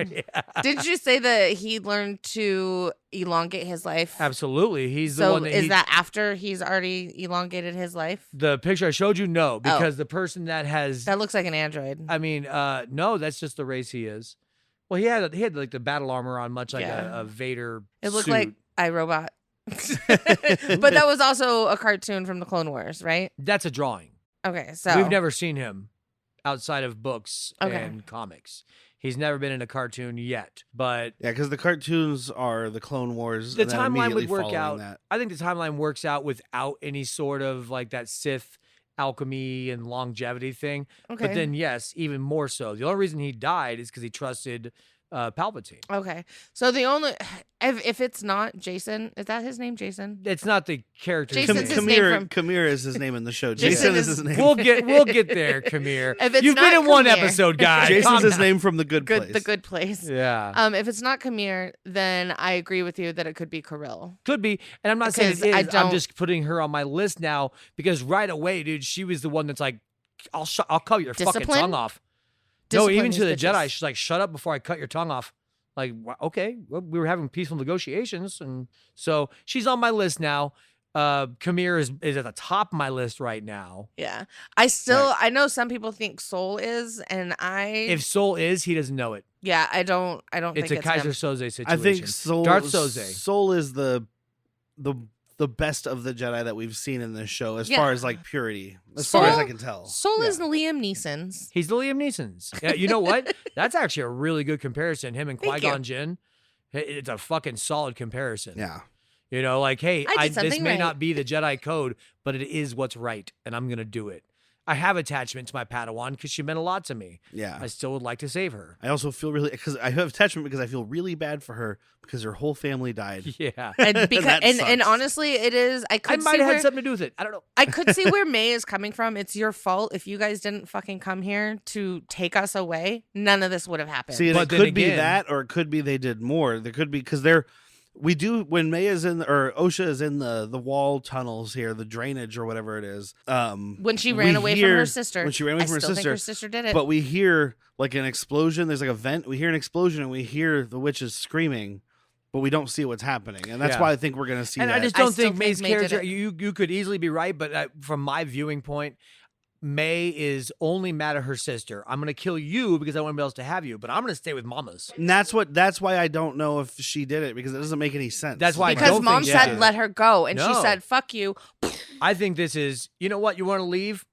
didn't you say that he learned to elongate his life? Absolutely. He's the So one that is that after he's already elongated his life? the picture I showed you? No, because the person that has That looks like an android. I mean, no, that's just the race he is. Well, he had like the battle armor on, much like Yeah. a Vader. It looked suit. like iRobot. But that was also a cartoon from the Clone Wars, right? That's a drawing. Okay, so We've never seen him outside of books Okay. and comics. He's never been in a cartoon yet, but Yeah, because the cartoons are the Clone Wars. the and then timeline would immediately work following out. That. I think the timeline works out without any sort of like that Sith alchemy and longevity thing. okay. But then, yes, even more so. The only reason he died is because he trusted Palpatine. Okay. So the only if it's not Jason, is that his name, Jason? It's not the character. Jason's his name from- Kamir is his name in the show. Jason Jason is is- his name. We'll get there, Kamir. If it's You've been not in one Kamir- episode, guy. Jason's Calm his down. name from the Good Place. The good place. Yeah. If it's not Kamir, then I agree with you that it could be Kirill. Could be. And I'm not saying it Because I is. I'm don't- just putting her on my list now because right away, dude, she was the one that's like, I'll cut your fucking Discipline? tongue off. No, Discipline even to the these bitches. Jedi, she's like, shut up before I cut your tongue off. Like, okay, well, we were having peaceful negotiations. And so she's on my list now. Kamir is at the top of my list right now. Yeah. I know some people think Soul is, and If Soul is, he doesn't know it. yeah, I don't It's think a Kaiser him. Soze situation. I think Darth Soze. Soul is the best of the Jedi that we've seen in this show, as far as like purity, as far as I can tell. Soul is Liam Neeson's. He's the Liam Neeson's. Yeah, you know what? That's actually a really good comparison. Him and Qui-Gon Jinn. It's a fucking solid comparison. Yeah. You know, like, hey, this may right. not be the Jedi code, but it is what's right, and I'm going to do it. I have attachment to my Padawan because she meant a lot to me. Yeah. I still would like to save her. I also feel because I have attachment because I feel really bad for her because her whole family died. Yeah. And because and honestly, it is. I might have had something to do with it. I don't know. I could see where Mae is coming from. It's your fault if you guys didn't fucking come here to take us away. None of this would have happened. See, but it could be that, or it could be they did more. There could be because when Mae is in or Osha is in the wall tunnels here, the drainage or whatever it is. When she ran away from her sister. When she ran away from her sister. Think her sister did it. But we hear like an explosion. There's like a vent. We hear an explosion and we hear the witches screaming, but we don't see what's happening. And that's why I think we're gonna see and that. I just don't think Mae Mae's character. You could easily be right, but from my viewing point, Mae is only mad at her sister. I'm going to kill you because I want anybody else to have you, but I'm going to stay with Mama's. And that's why I don't know if she did it because it doesn't make any sense. That's why because Mom said let her go, and she said fuck you. I think this is, you know what, you want to leave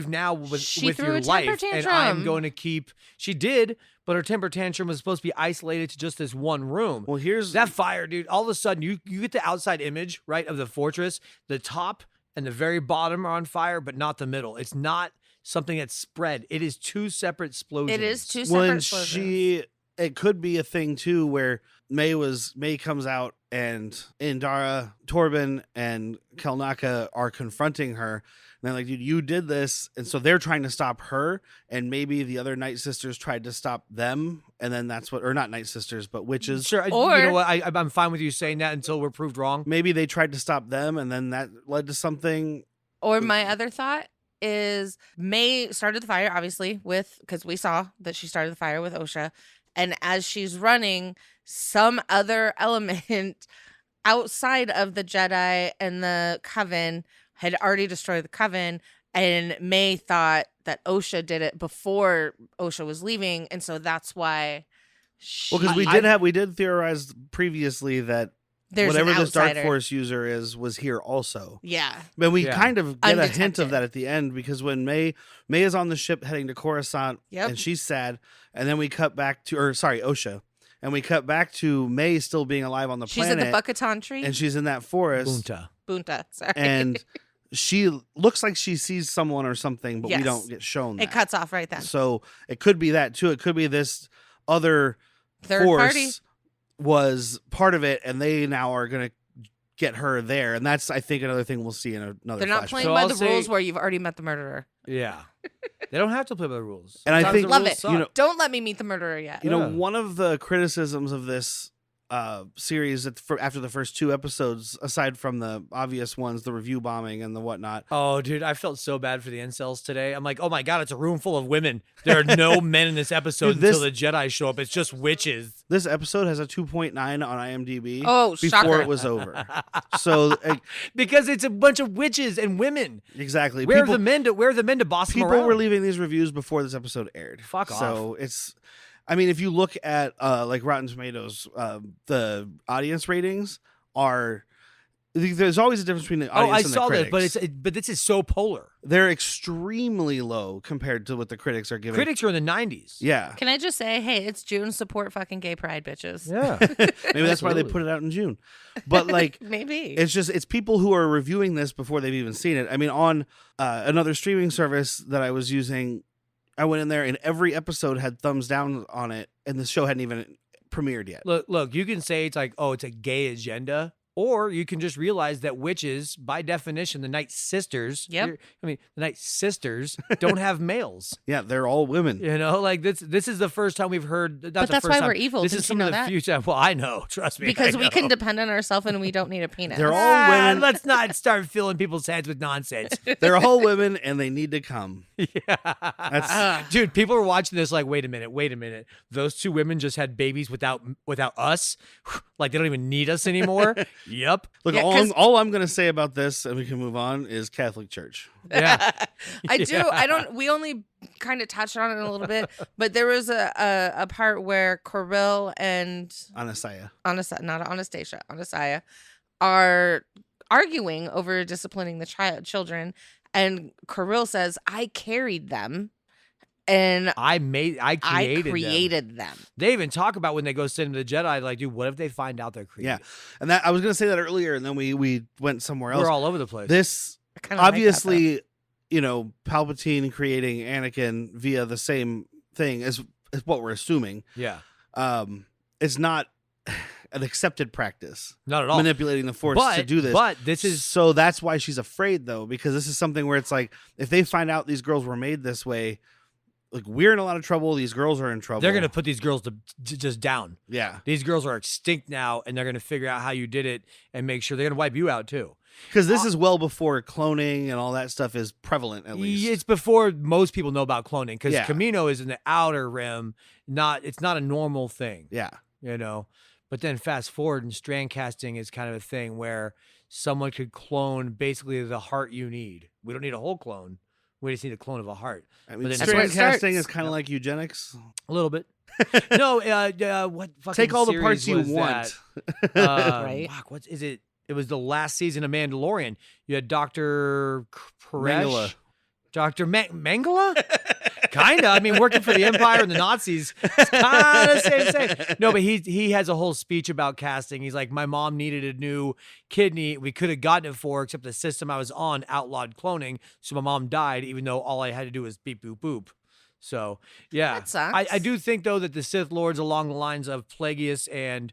now with your life, and I'm going to keep. She did, but her temper tantrum was supposed to be isolated to just this one room. Well, here's that fire, dude. All of a sudden, you get the outside image, right, of the fortress. The top and the very bottom are on fire, but not the middle. It's not something that's spread. It is two separate explosions. It is two separate explosions. It could be a thing too where Mae comes out and Indara, Torben, and Kelnaka are confronting her. And they're like, dude, you did this. And so they're trying to stop her. And maybe the other Night Sisters tried to stop them. And then that's or not Night Sisters, but witches. Sure. Or, you know what? I'm fine with you saying that until we're proved wrong. Maybe they tried to stop them. And then that led to something. Or my other thought is Mae started the fire, obviously, because we saw that she started the fire with Osha. And as she's running, some other element outside of the Jedi and the Coven had already destroyed the Coven, and Mae thought that Osha did it before Osha was leaving, and so that's why. Because we did theorize previously that whatever this Dark Force user was here also. Yeah, but we kind of get a hint of that at the end because when Mae is on the ship heading to Coruscant, and she's sad, and then we cut back to Osha. And we cut back to Mae still being alive on the planet. She's at the Buckaton tree. And she's in that forest. Bunta, sorry. And she looks like she sees someone or something, but we don't get shown that. It cuts off right then. So it could be that, too. It could be this other third force party was part of it, and they now are going to get her there. And that's, I think, another thing we'll see in another They're not flashback. playing by the rules where you've already met the murderer. Yeah. They don't have to play by the rules. And I think, love it. Don't let me meet the murderer yet. You know, one of the criticisms of this series after the first two episodes, aside from the obvious ones, the review bombing and the whatnot. Oh, dude, I felt so bad for the incels today. I'm like, oh my God, it's a room full of women. There are no men in this episode until the Jedi show up. It's just witches. This episode has a 2.9 on IMDb. Oh, before shocker. It was over. So because it's a bunch of witches and women. Exactly. Where are the men to boss them around? People were leaving these reviews before this episode aired. Fuck off. So it's. I mean, if you look at like Rotten Tomatoes, the audience ratings are. There's always a difference between the audience and the critics. Oh, I saw that, but this is so polar. They're extremely low compared to what the critics are giving. Critics are in the 90s. Yeah. Can I just say, hey, it's June, support fucking gay pride, bitches. Yeah. Maybe that's why they put it out in June. But like, maybe it's people who are reviewing this before they've even seen it. I mean, on another streaming service that I was using, I went in there and every episode had thumbs down on it, and the show hadn't even premiered yet. Look, you can say it's like, oh, it's a gay agenda, or you can just realize that witches, by definition, the Night Sisters. Yep. The Night Sisters don't have males. Yeah, they're all women. You know, like this is the first time we've heard. But that's why we're evil. This is some of the future. Well, I know. Trust me. Because we can depend on ourselves and we don't need a penis. They're all women. Let's not start filling people's heads with nonsense. They're all women, and they need to come. Yeah. Dude, people are watching this like, wait a minute. Those two women just had babies without us? Like they don't even need us anymore? Yep. Look, Yeah, all I'm going to say about this, and we can move on, is Catholic Church. Yeah. We only kind of touched on it a little bit, but there was a part where Kirill and Anasaya are arguing over disciplining the children, and Kirill says, "I carried them, and I created them." They even talk about when they go send them to the Jedi, like, dude, what if they find out they're created? Yeah. And that I was going to say that earlier, and then we went somewhere else. We're all over the place. This, I kinda like that, obviously, Palpatine creating Anakin via the same thing is what we're assuming. Yeah. It's not an accepted practice. Not at all. Manipulating the Force to do this. But this is... So that's why she's afraid, though, because this is something where it's like, if they find out these girls were made this way, like, we're in a lot of trouble. These girls are in trouble. They're going to put these girls to just down. Yeah. These girls are extinct now, and they're going to figure out how you did it and make sure they're going to wipe you out, too. Because this is well before cloning and all that stuff is prevalent, at least. It's before most people know about cloning, because Yeah. Camino is in the outer rim. It's not a normal thing. Yeah. But then fast forward, and strand casting is kind of a thing where someone could clone basically the heart you need. We don't need a whole clone. We just need a clone of a heart. I mean, But then strand that's where it casting starts. is kind of like eugenics. A little bit. No, what fucking Take all the series parts you was want. that? Right. Fuck, what is it? It was the last season of Mandalorian. You had Dr. Mangala. Koresh. Dr. Mangala? Kinda. I mean, working for the Empire and the Nazis. It's kind of same. No, but he has a whole speech about casting. He's like, my mom needed a new kidney. We could have gotten it for her, except the system I was on outlawed cloning. So my mom died, even though all I had to do was beep, boop, boop. So, yeah. That sucks. I do think, though, that the Sith Lords along the lines of Plagueis and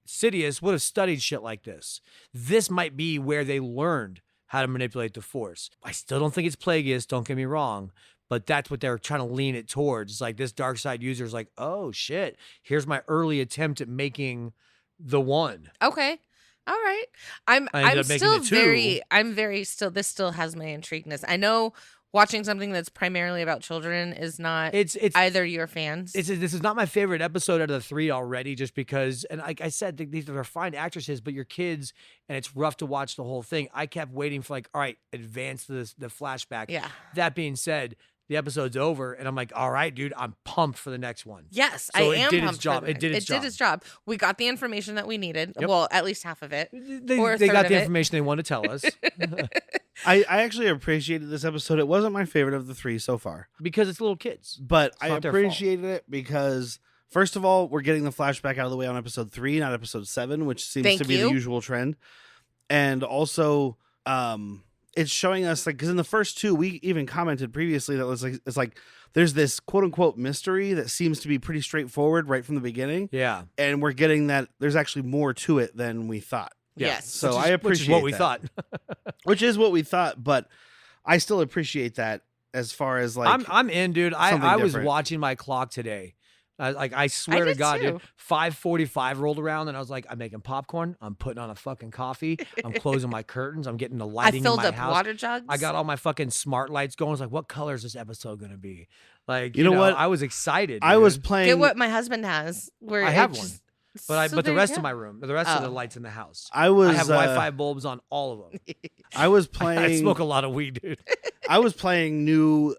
Sidious would have studied shit like this. This might be where they learned how to manipulate the Force. I still don't think it's Plagueis, don't get me wrong, but that's what they're trying to lean it towards. It's like this dark side user is like, oh shit, here's my early attempt at making the one. Okay. All right. I ended I'm up making still it two. this still has my intrigueness. I know watching something that's primarily about children is not It's either your fans. this is not my favorite episode out of the three already, just because, and like I said, these are fine actresses, but you're kids, and it's rough to watch the whole thing. I kept waiting for, like, all right, advance the flashback. Yeah. That being said, the episode's over, and I'm like, all right, dude, I'm pumped for the next one. Yes, So I it am did its pumped for job. the- It did its job. We got the information that we needed. Yep. Well, at least half of it. They Or a got third the of it. information they wanted to tell us I actually appreciated this episode. It wasn't my favorite of the three so far, because it's little kids. but I not their fault. appreciated it because, first of all, we're getting the flashback out of the way on episode 3, not episode 7, which seems Thank to be you. the usual trend. And also, it's showing us, like, because in the first 2, we even commented previously that it's like there's this quote unquote mystery that seems to be pretty straightforward right from the beginning. Yeah. And we're getting that there's actually more to it than we thought. Yes. So Which is- I appreciate which is what we that. thought. Which is what we thought, but I still appreciate that as far as, like, I'm in, dude. something I was different. watching my clock today. I swear to did God, too. dude. 5:45 rolled around, and I was like, I'm making popcorn. I'm putting on a fucking coffee. I'm closing my curtains. I'm getting the I lighting filled in my up house. water jugs. I got all my fucking smart lights going. I was like, what color is this episode gonna be? Like, You know what? I was excited. I was dude. playing. Get what my husband has. Where I it have just- but So the there you rest go. of my room, the rest of the Oh. lights in the house. I was I have Wi-Fi bulbs on all of them. I was playing. I smoke a lot of weed, dude. I was playing new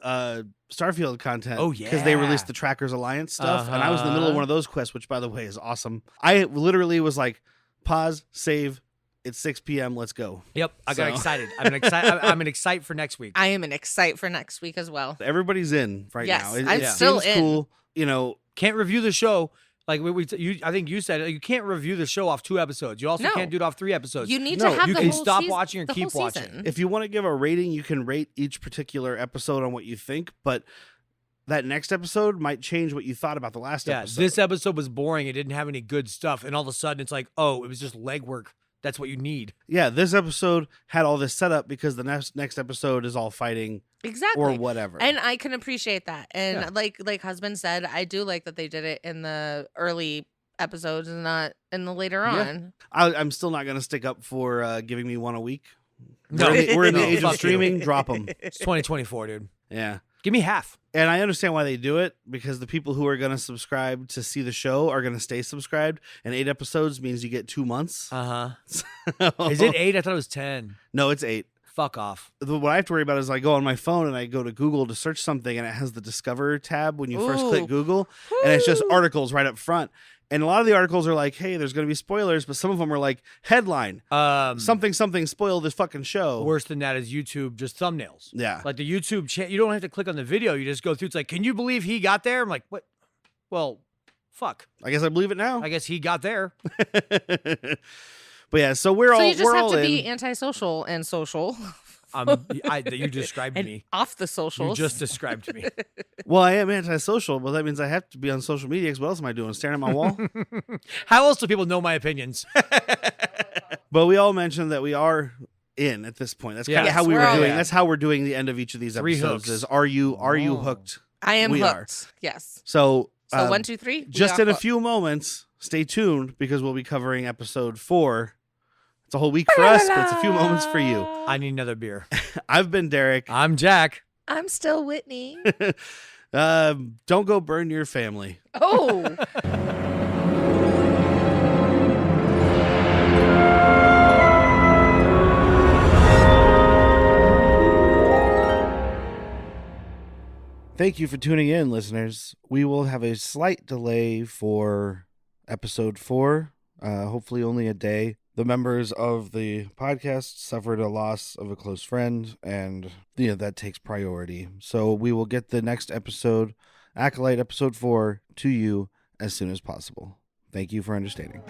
Starfield content. Oh, because they yeah. released the Trackers Alliance stuff, and I was in the middle of Uh-huh. one of those quests, which, by the way, is awesome. I literally was like, pause, save. It's 6 p.m. Let's go. Yep, I got So- excited. I'm an excite for next week. I am an excite for next week as well. Everybody's in right Yes, now. It I'm still seems in. cool. You know, Can't review the show. Like I think you said it, you can't review the show off 2 episodes. You also No. can't do it off 3 episodes. You need No, to have you the can whole stop season- watching or the keep whole watching. season. if you want to give a rating, you can rate each particular episode on what you think, but that next episode might change what you thought about the last yeah, episode. this episode was boring. It didn't have any good stuff, and all of a sudden it's like, oh, it was just legwork. That's what you need. Yeah, this episode had all this setup because the next episode is all fighting Exactly. or whatever. And I can appreciate that. And Yeah. like husband said, I do like that they did it in the early episodes and not in the later Yeah. on. I'm still not going to stick up for giving me one a week. No, we're in the no, age fuck of you. streaming. Drop them. It's 2024, dude. Yeah. Give me half. And I understand why they do it, because the people who are going to subscribe to see the show are going to stay subscribed. And 8 episodes means you get 2 months. Uh-huh. So- Is it 8? I thought it was 10. No, it's 8. Fuck off. What I have to worry about is I go on my phone and I go to Google to search something, and it has the Discover tab when you first click Ooh. Google, and it's just Woo. articles right up front. And a lot of the articles are like, hey, there's going to be spoilers, but some of them are like, headline, something spoiled this fucking show. Worse than that is YouTube just thumbnails. Yeah. Like the YouTube you don't have to click on the video. You just go through. It's like, can you believe he got there? I'm like, what? Well, fuck. I guess I believe it now. I guess he got there. But yeah, so we're So all you just we're have all to in. be antisocial and social. You described and me. off the You socials. just described me. Well, I am antisocial, but that means I have to be on social media. 'Cause what else am I doing? Staring at my wall? How else do people know my opinions? But we all mentioned that we are in at this point. That's kind of Yes, how we we're were all doing. in. That's how we're doing the end of each of these 3 episodes. hooks. Is are you Oh. hooked? I am We are. hooked. Yes. So, So 1, 2, 3. we just are in a hooked. few moments, stay tuned, because we'll be covering episode 4. It's a whole week for us, but it's a few moments for you. I need another beer. I've been Derek. I'm Jack. I'm still Whitney. Don't go burn your family. Oh. Thank you for tuning in, listeners. We will have a slight delay for episode 4, hopefully only a day. The members of the podcast suffered a loss of a close friend, and that takes priority. So we will get the next episode, Acolyte episode 4, to you as soon as possible. Thank you for understanding.